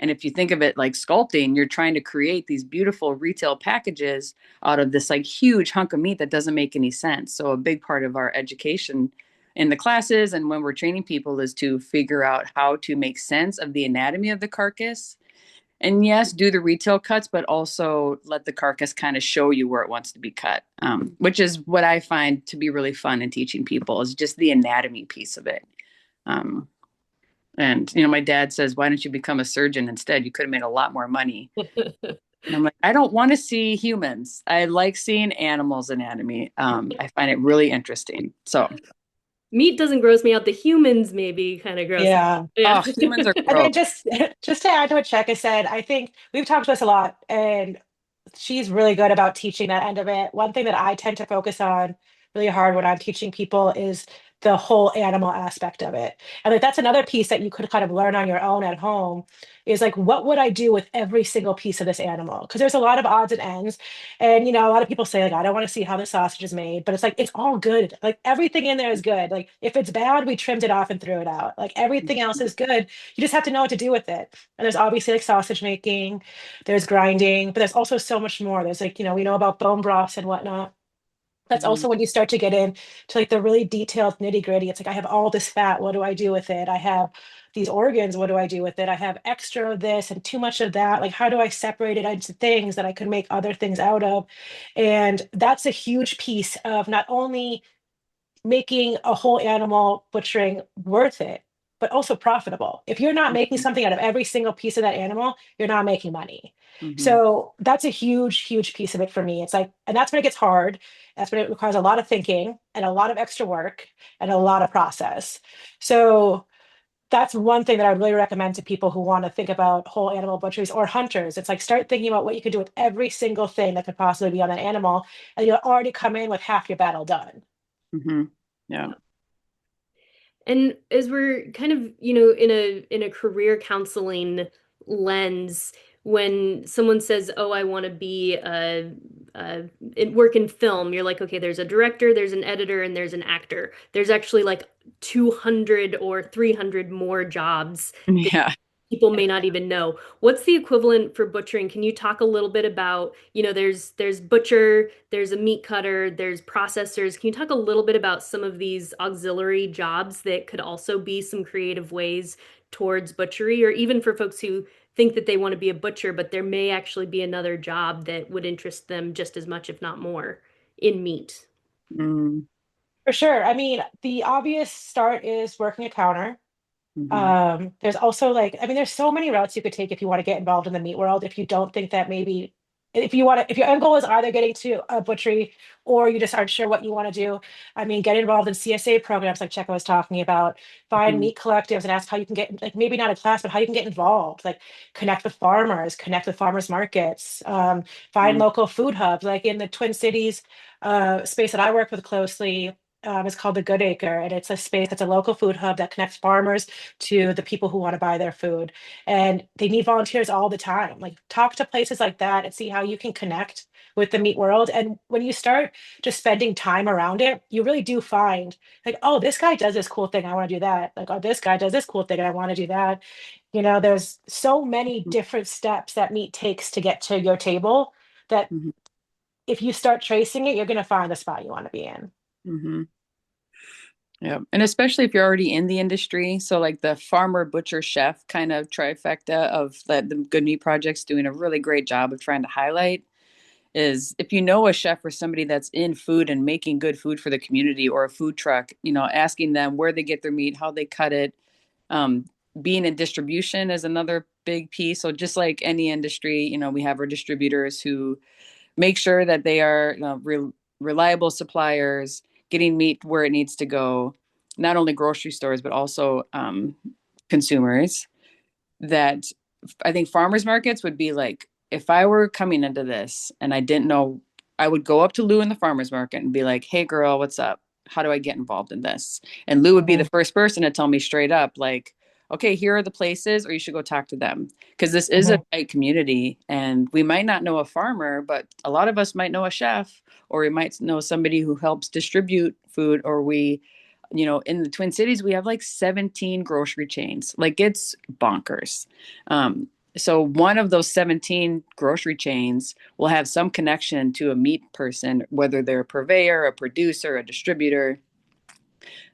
And if you think of it like sculpting, you're trying to create these beautiful retail packages out of this like huge hunk of meat that doesn't make any sense. So a big part of our education in the classes and when we're training people is to figure out how to make sense of the anatomy of the carcass, and yes, do the retail cuts, but also let the carcass kind of show you where it wants to be cut, which is what I find to be really fun in teaching people is just the anatomy piece of it. um, and my dad says, why don't you become a surgeon instead? You could have made a lot more money. And I'm like, I don't want to see humans. I like seeing animals anatomy. I find it really interesting. So Meat doesn't gross me out. The humans maybe kind of gross me Yeah. out. Yeah. oh, humans are And gross. then just to add to what Cecka said, I think we've talked to this a lot, and she's really good about teaching that end of it. One thing that I tend to focus on really hard when I'm teaching people is the whole animal aspect of it. And like that's another piece that you could kind of learn on your own at home is like what would I do with every single piece of this animal? Because there's a lot of odds and ends. And a lot of people say like I don't want to see how the sausage is made, but it's like it's all good. Like everything in there is good. Like if it's bad, we trimmed it off and threw it out. Like everything else is good. You just have to know what to do with it. And there's obviously like sausage making, there's grinding, but there's also so much more. There's like, we know about bone broths and whatnot. That's Mhm. also when you start to get in to like the really detailed nitty gritty. It's like I have all this fat. What do I do with it? I have these organs. What do I do with it? I have extra of this and too much of that. Like, how do I separate it into things that I could make other things out of? And that's a huge piece of not only making a whole animal butchering worth it, but also profitable. If you're not making Mhm. something out of every single piece of that animal, you're not making money. Mhm. So that's a huge, huge piece of it for me. It's like, and that's when it gets hard. That's when it requires a lot of thinking and a lot of extra work and a lot of process. So that's one thing that I would really recommend to people who want to think about whole animal butcheries or hunters. It's like start thinking about what you could do with every single thing that could possibly be on that animal, and you'll already come in with half your battle done. Mhm. Yeah. And as we're kind of, in a career counseling lens, when someone says, "Oh, I want to be work in film," you're like, "Okay, there's a director, there's an editor, and there's an actor. There's actually like 200 or 300 more jobs Yeah. people may not even know." What's the equivalent for butchering? Can you talk a little bit about, there's butcher, there's a meat cutter, there's processors. Can you talk a little bit about some of these auxiliary jobs that could also be some creative ways towards butchery, or even for folks who think that they want to be a butcher, but there may actually be another job that would interest them just as much, if not more, in meat? Mm. For sure. I mean, the obvious start is working a counter. Mhm. There's also like, I mean, there's so many routes you could take if you want to get involved in the meat world. If you don't think that maybe, if you want to, if your end goal is either getting to a butchery or you just aren't sure what you want to do, I mean, get involved in CSA programs like Cheka was talking about. Find Mhm. meat collectives and ask how you can get, like maybe not a class, but how you can get involved. Like connect with farmers markets, find Mhm. local food hubs. Like in the Twin Cities space that I work with closely. It's called the Good Acre, and it's a space that's a local food hub that connects farmers to the people who want to buy their food. And they need volunteers all the time. Like talk to places like that and see how you can connect with the meat world. And when you start just spending time around it, you really do find like, oh, this guy does this cool thing. I want to do that. Like, oh, this guy does this cool thing and I want to do that. There's so many different steps that meat takes to get to your table that Mhm. if you start tracing it, you're going to find the spot you want to be in. Mhm. Yeah. And especially if you're already in the industry. So like the farmer, butcher, chef kind of trifecta of the Good Meat Project's doing a really great job of trying to highlight is if you know a chef or somebody that's in food and making good food for the community or a food truck, asking them where they get their meat, how they cut it. Um, Being in distribution is another big piece. So just like any industry, we have our distributors who make sure that they are reliable suppliers, getting meat where it needs to go, not only grocery stores, but also consumers. That I think farmers markets would be like, if I were coming into this and I didn't know, I would go up to Lou in the farmers market and be like, hey, girl, what's up? How do I get involved in this? And Lou would be the Mhm, first person to tell me straight up, like, okay, here are the places, or you should go talk to them. Because this is a mhm, tight community, and we might not know a farmer, but a lot of us might know a chef, or we might know somebody who helps distribute food, or in the Twin Cities, we have like 17 grocery chains. Like it's bonkers. So one of those 17 grocery chains will have some connection to a meat person, whether they're a purveyor, a producer, a distributor.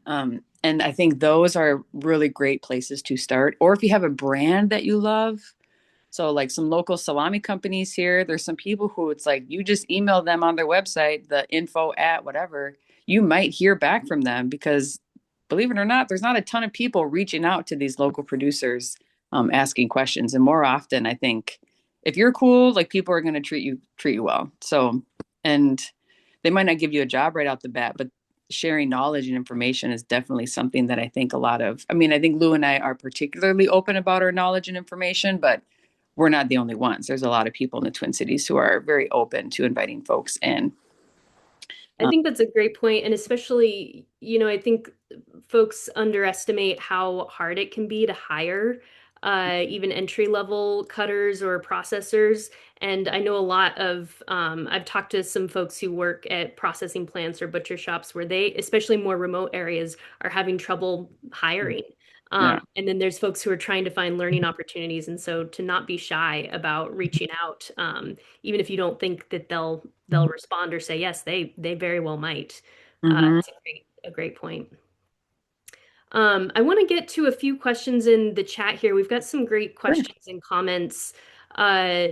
And I think those are really great places to start. Or if you have a brand that you love, so like some local salami companies here, there's some people who it's like you just email them on their website, the info at whatever, you might hear back from them because believe it or not, there's not a ton of people reaching out to these local producers asking questions. And more often, I think if you're cool, like people are going to treat you well. So, and they might not give you a job right out the bat, but sharing knowledge and information is definitely something that I think I think Lou and I are particularly open about our knowledge and information, but we're not the only ones. There's a lot of people in the Twin Cities who are very open to inviting folks in. I Um, think that's a great point, and especially, I think folks underestimate how hard it can be to hire even entry level cutters or processors. And I know a lot of, I've talked to some folks who work at processing plants or butcher shops where they, especially more remote areas, are having trouble hiring. Yeah. And then there's folks who are trying to find learning opportunities. And so to not be shy about reaching out, even if you don't think that they'll respond or say yes, they very well might. Hmm. It's a great point. I want to get to a few questions in the chat here. We've got some great Sure. questions and comments. Uh,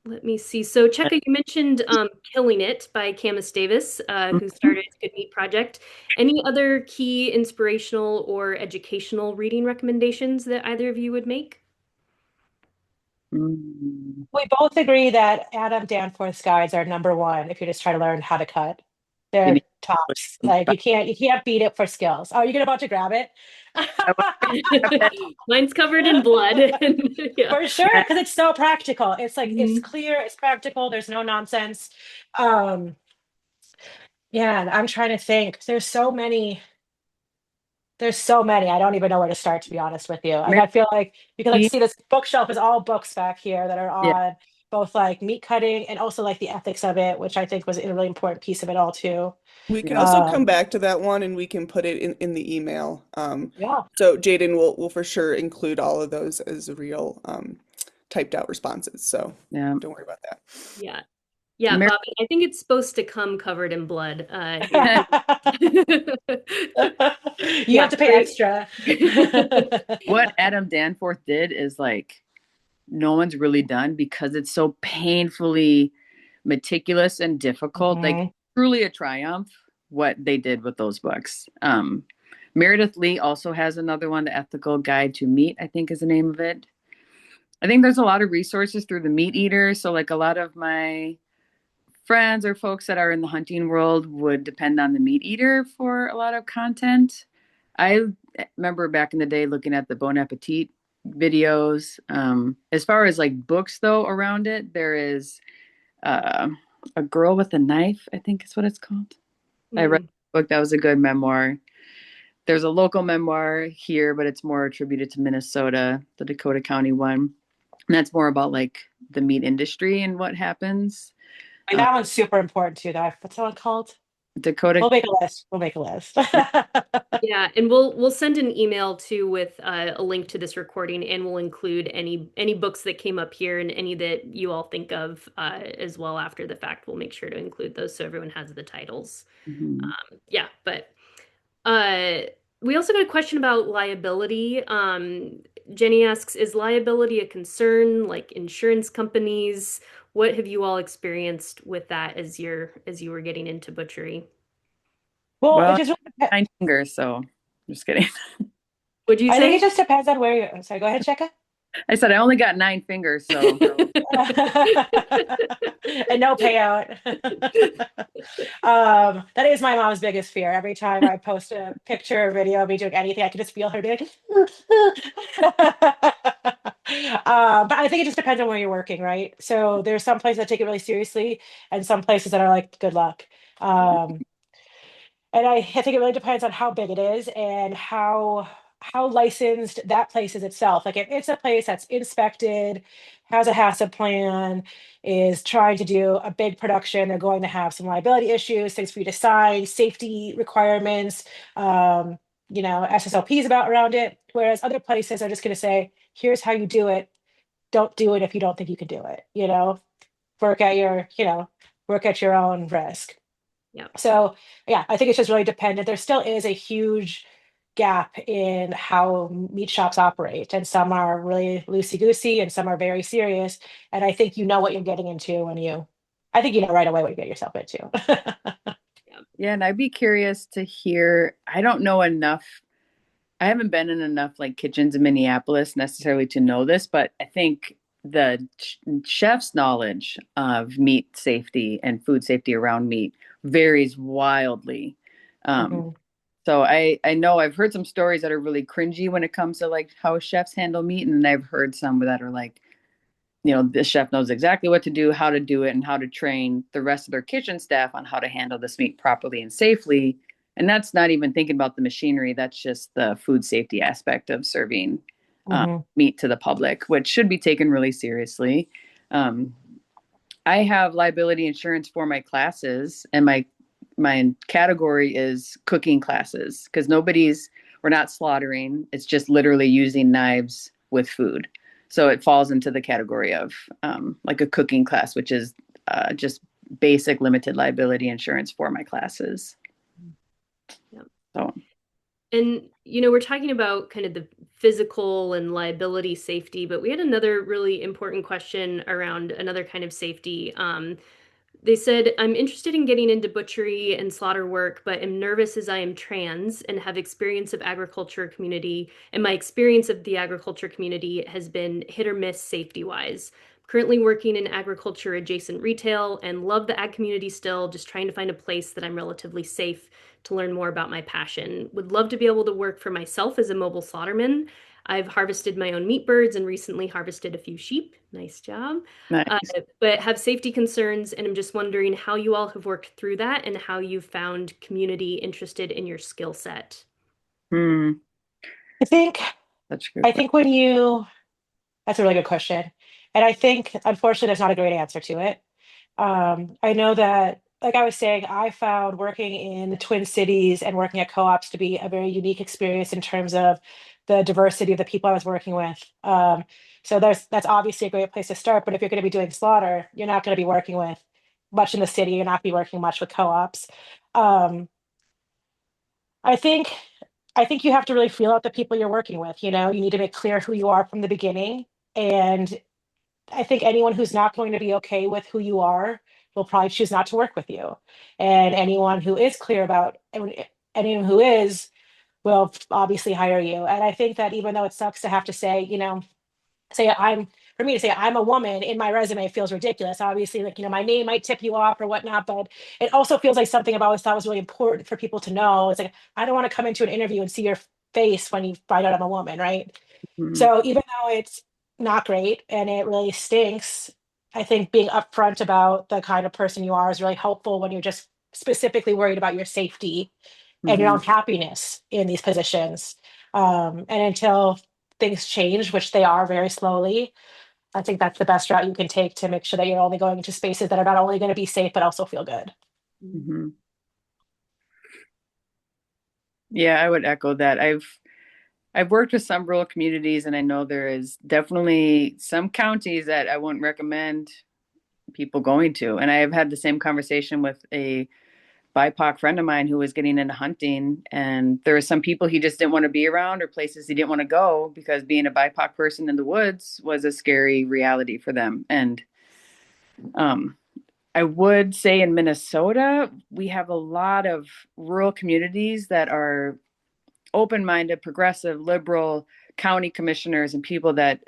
let me see. So, Cecka, you mentioned Killing It by Camus Davis, who Mhm. started Good Meat Project. Any other key inspirational or educational reading recommendations that either of you would make? Mm. We both agree that Adam Danforth's guides are number one if you're just trying to learn how to cut. You need They're to tops. look Like back. you can't beat it for skills. Oh, you're about to grab it? I was gonna grab Mine's covered in blood. And, yeah. For sure, that. because it's so practical. It's like it's Mhm. clear, it's practical, there's no nonsense. Um, yeah, and I'm trying to think. There's so many. I don't even know where to start, to be honest with you. Like Mary I feel like you can like Lee. see this bookshelf is all books back here that are Yeah. on both like meat cutting and also like the ethics of it, which I think was a really important piece of it all too. We can Yeah. also come Um, back to that one and we can put it in the email. yeah. So Jaden will for sure include all of those as real typed out responses. So Yeah. don't worry about that. Yeah. Yeah, Mary, Bobby, I think it's supposed to come covered in blood. Here. You Yeah, have to pay great. extra. what Adam Danforth did is like no one's really done because it's so painfully meticulous and difficult. Like Mhm. truly a triumph what they did with those books. Meredith Lee also has another one, The Ethical Guide to Meat, I think is the name of it. I think there's a lot of resources through the Meat Eater. So like a lot of my friends or folks that are in the hunting world would depend on the Meat Eater for a lot of content. I remember back in the day looking at the Bon Appetit videos. As far as like books though around it, there is uh, A Girl with a Knife, I think is what it's called. I read Mm, a book that was a good memoir. There's a local memoir here, but it's more attributed to Minnesota, the Dakota County one. And that's more about like the meat industry and what happens. And that one's super important too, though. What's that one called? Dakota, We'll make a list. We'll make a list. yeah, and we'll send an email too with a link to this recording, and we'll include any books that came up here and any that you all think of as well after the fact. We'll make sure to include those so everyone has the titles. mhm. Yeah, but uh, we also got a question about liability. Jenny asks, is liability a concern, like insurance companies? What have you all experienced with that as you were getting into butchery? Well, it Well, just really dep- 9 fingers, so just kidding. Would you I think say? it just depends on where you're. I'm sorry, go ahead, Cheka. I said I only got 9 fingers, so And no payout. That is my mom's biggest fear. Every time I post a picture or video of me doing anything, I can just feel her be like, but I think it just depends on where you're working, right? So there's some places that take it really seriously, and some places that are like, good luck. Um, and I think it really depends on how big it is and how licensed that place is itself. Like if it's a place that's inspected, has a HACCP plan, is trying to do a big production, they're going to have some liability issues, things for you to sign, safety requirements, um, SSLPs about around it. Whereas other places are just going to say, here's how you do it. Don't do it if you don't think you can do it. Work at work at your own risk. Yeah. So yeah, I think it's just really dependent. There still is a huge gap in how meat shops operate, and some are really loosey goosey, and some are very serious. And I think you know what you're getting into I think you know right away what you get yourself into. Yeah. yeah, and I'd be curious to hear. I don't know enough. I haven't been in enough like kitchens in Minneapolis necessarily to know this, but I think the chef's knowledge of meat safety and food safety around meat varies wildly. Um, Mhm. so I know I've heard some stories that are really cringy when it comes to like how chefs handle meat, and I've heard some that are like, the chef knows exactly what to do, how to do it, and how to train the rest of their kitchen staff on how to handle this meat properly and safely. And that's not even thinking about the machinery. That's just the food safety aspect of serving Mhm. meat to the public, which should be taken really seriously. Um, I have liability insurance for my classes, and my category is cooking classes because nobody's we're not slaughtering. It's just literally using knives with food. So it falls into the category of like a cooking class, which is just basic limited liability insurance for my classes. Yeah. So, And, we're talking about kind of the physical and liability safety, but we had another really important question around another kind of safety. They said, I'm interested in getting into butchery and slaughter work, but am nervous as I am trans and have experience of agriculture community, and my experience of the agriculture community has been hit or miss safety wise. Currently working in agriculture adjacent retail and love the ag community still, just trying to find a place that I'm relatively safe to learn more about my passion. Would love to be able to work for myself as a mobile slaughterman. I've harvested my own meat birds and recently harvested a few sheep. Nice job. Uh, nice. but have safety concerns, and I'm just wondering how you all have worked through that and how you found community interested in your skill set. Hmm, I think that's a good I question. think when you that's a really good question. And I think unfortunately there's not a great answer to it. I know that, like I was saying, I found working in the Twin Cities and working at co-ops to be a very unique experience in terms of the diversity of the people I was working with. So that's obviously a great place to start. But if you're going to be doing slaughter, you're not going to be working with much in the city. You're not be working much with co-ops. Um, I think I think you have to really feel out the people you're working with. You need to make clear who you are from the beginning. And I think anyone who's not going to be okay with who you are will probably choose not to work with you. And anyone who is clear about, and anyone who is, will obviously hire you. And I think that even though it sucks to have to say, say I'm, for me to say I'm a woman in my resume feels ridiculous. Obviously, like, my name might tip you off or whatnot, but it also feels like something I've always thought was really important for people to know. It's like, I don't want to come into an interview and see your face when you find out I'm a woman, right? Mhm. So even though it's not great and it really stinks, I think being upfront about the kind of person you are is really helpful when you're just specifically worried about your safety and your Mhm. own happiness in these positions. And until things change, which they are very slowly, I think that's the best route you can take to make sure that you're only going into spaces that are not only going to be safe, but also feel good. Mhm. Yeah, I would echo that. I've worked with some rural communities, and I know there is definitely some counties that I wouldn't recommend people going to. And I have had the same conversation with a BIPOC friend of mine who was getting into hunting, and there were some people he just didn't want to be around or places he didn't want to go because being a BIPOC person in the woods was a scary reality for them. And um, I would say in Minnesota, we have a lot of rural communities that are open minded, progressive, liberal county commissioners and people that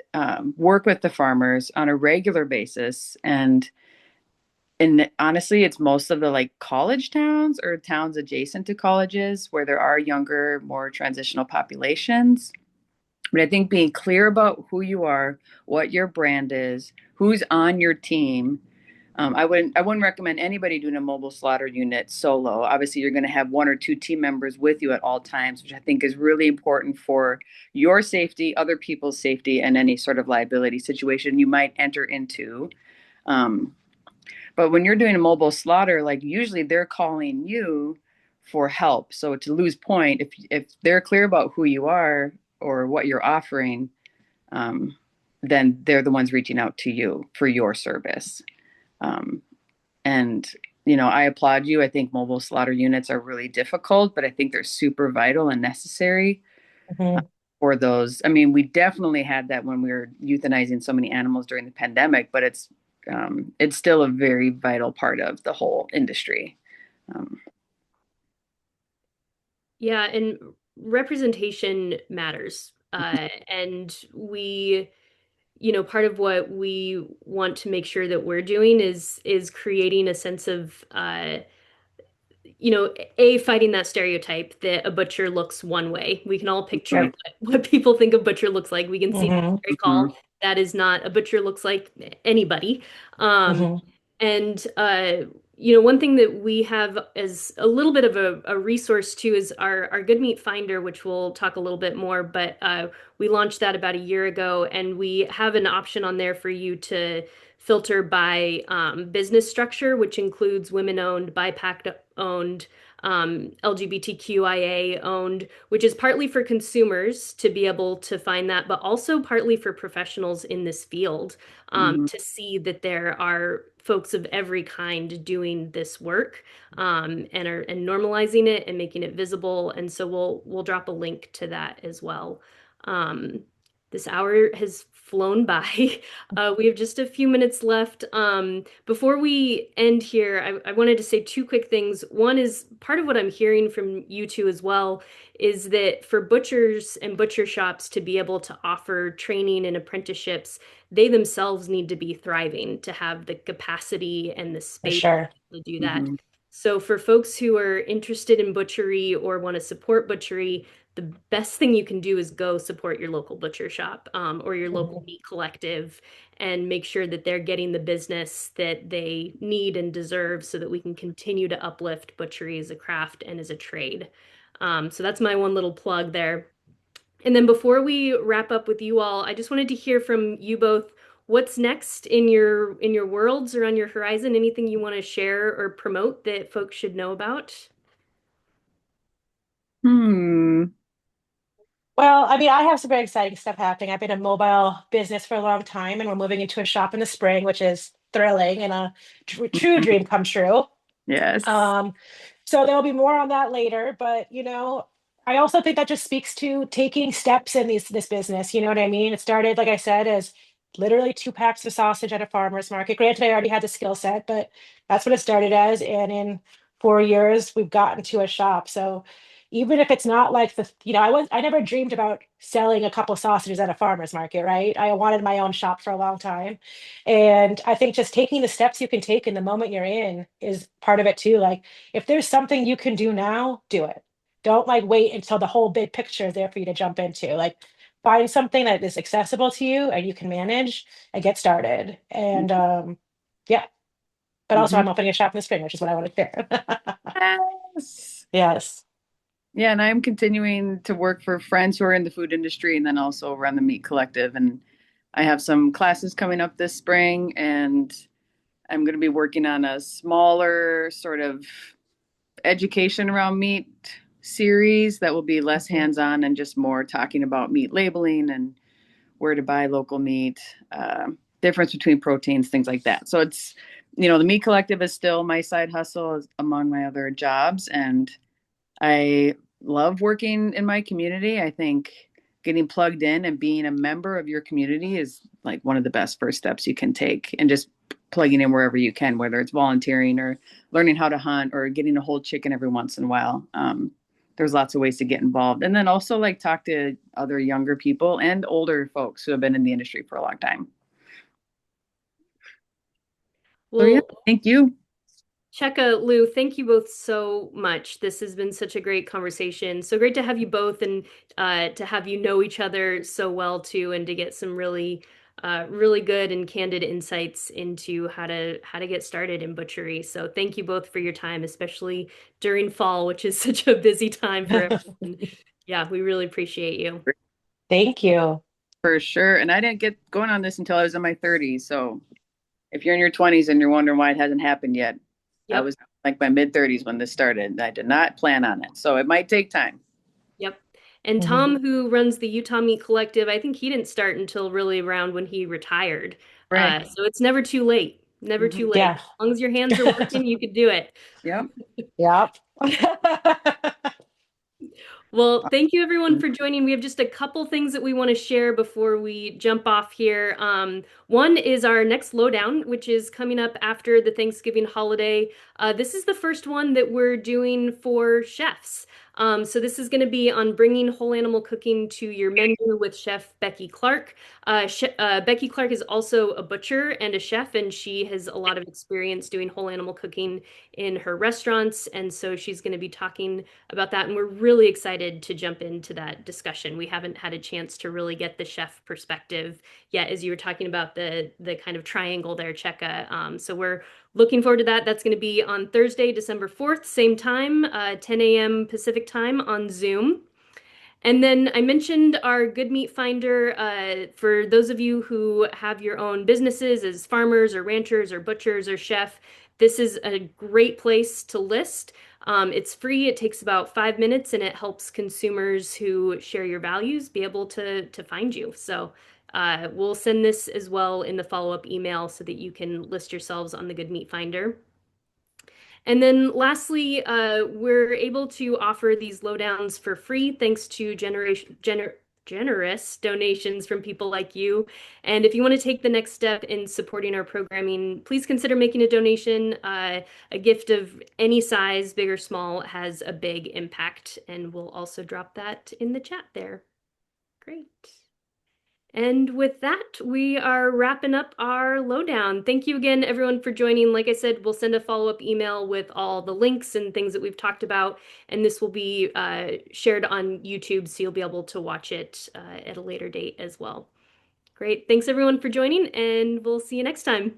work with the farmers on a regular basis. And honestly, it's most of the like college towns or towns adjacent to colleges where there are younger, more transitional populations. But I think being clear about who you are, what your brand is, who's on your team. I wouldn't recommend anybody doing a mobile slaughter unit solo. Obviously, you're going to have one or two team members with you at all times, which I think is really important for your safety, other people's safety, and any sort of liability situation you might enter into. Um, but when you're doing a mobile slaughter, like usually they're calling you for help. So to lose point, if they're clear about who you are or what you're offering, um, then they're the ones reaching out to you for your service. Um, and I applaud you. I think mobile slaughter units are really difficult, but I think they're super vital and necessary Mhm. for those. I mean, we definitely had that when we were euthanizing so many animals during the pandemic, but it's still a very vital part of the whole industry. Um, Yeah, and representation matters. And part of what we want to make sure that we're doing is creating a sense of fighting that stereotype that a butcher looks one way. We can all picture Yep. what people think a butcher looks like. We can see Mhm. very mhm, call that is not a butcher looks like anybody. Um, Mhm. and one thing that we have as a little bit of a resource too is our Good Meat Finder, which we'll talk a little bit more, but we launched that about a year ago, and we have an option on there for you to filter by business structure, which includes women owned, BIPAC owned, LGBTQIA owned, which is partly for consumers to be able to find that, but also partly for professionals in this field Mhm. to see that there are folks of every kind doing this work and normalizing it and making it visible. And so we'll drop a link to that as well. Um, this hour has flown by. We have just a few minutes left. Before we end here, I wanted to say two quick things. One is part of what I'm hearing from you two as well is that for butchers and butcher shops to be able to offer training and apprenticeships, they themselves need to be thriving to have the capacity and the For space sure. to do that. Mhm. So for folks who are interested in butchery or want to support butchery, the best thing you can do is go support your local butcher shop or your local Mhm. meat collective and make sure that they're getting the business that they need and deserve so that we can continue to uplift butchery as a craft and as a trade. So that's my one little plug there. And then before we wrap up with you all, I just wanted to hear from you both. What's next in your worlds or on your horizon? Anything you want to share or promote that folks should know about? Hmm. Well, I mean, I have some very exciting stuff happening. I've been in mobile business for a long time, and we're moving into a shop in the spring, which is thrilling and a true Mhm. dream come true. Yes. Um, so there'll be more on that later, but I also think that just speaks to taking steps in this business. You know what I mean? It started, like I said, as literally 2 packs of sausage at a farmer's market. Granted, I already had the skill set, but that's what it started as. And in 4 years, we've gotten to a shop. So even if it's not like I never dreamed about selling a couple sausages at a farmer's market, right? I wanted my own shop for a long time. And I think just taking the steps you can take in the moment you're in is part of it too. Like if there's something you can do now, do it. Don't like wait until the whole big picture is there for you to jump into. Like find something that is accessible to you and you can manage and get started. And yeah, but also Mhm. I'm opening a shop in the spring, which is what I want to share. Yes. Yes. Yeah, and I'm continuing to work for friends who are in the food industry and then also run the meat collective. And I have some classes coming up this spring, and I'm going to be working on a smaller sort of education around meat series that will be less Mhm. hands-on and just more talking about meat labeling and where to buy local meat, uh, difference between proteins, things like that. So the meat collective is still my side hustle among my other jobs, and I love working in my community. I think getting plugged in and being a member of your community is like one of the best first steps you can take, and just plugging in wherever you can, whether it's volunteering or learning how to hunt or getting a whole chicken every once in a while. There's lots of ways to get involved. And then also like talk to other younger people and older folks who have been in the industry for a long time. So yeah, Well, thank you. Cecka, Lou, thank you both so much. This has been such a great conversation. So great to have you both and to have you know each other so well too, and to get some really good and candid insights into how to get started in butchery. So thank you both for your time, especially during fall, which is such a busy time for everyone. Yeah, we really appreciate you. Thank you. For sure. And I didn't get going on this until I was in my 30s. So if you're in your 20s and you're wondering why it hasn't happened yet, I Yep. was like my mid 30s when this started. I did not plan on it. So it might take time. Yep. And Mhm. Tom, who runs the Utah Meat Collective, I think he didn't start until really around when he retired. Right. So it's never too late. Never too Mhm. late. Yeah. As long as your hands are working, you could do it. Yep. Yep. Well, thank you everyone for joining. We have just a couple things that we want to share before we jump off here. One is our next lowdown, which is coming up after the Thanksgiving holiday. This is the first one that we're doing for chefs. So this is going to be on bringing whole animal cooking to your menu with Chef Becky Clark. Becky Clark is also a butcher and a chef, and she has a lot of experience doing whole animal cooking in her restaurants. And so she's going to be talking about that. And we're really excited to jump into that discussion. We haven't had a chance to really get the chef perspective yet, as you were talking about the kind of triangle there, Cecka. So we're looking forward to that. That's going to be on Thursday, December 4th, same time, 10 a.m. Pacific time on Zoom. And then I mentioned our Good Meat Finder. For those of you who have your own businesses as farmers or ranchers or butchers or chef, this is a great place to list. It's free. It takes about 5 minutes, and it helps consumers who share your values be able to find you. So we'll send this as well in the follow-up email so that you can list yourselves on the Good Meat Finder. And then lastly, we're able to offer these lowdowns for free thanks to generous donations from people like you. And if you want to take the next step in supporting our programming, please consider making a donation. A gift of any size, big or small, has a big impact. And we'll also drop that in the chat there. Great. And with that, we are wrapping up our lowdown. Thank you again, everyone, for joining. Like I said, we'll send a follow-up email with all the links and things that we've talked about, and this will be shared on YouTube, so you'll be able to watch it at a later date as well. Great. Thanks, everyone, for joining, and we'll see you next time.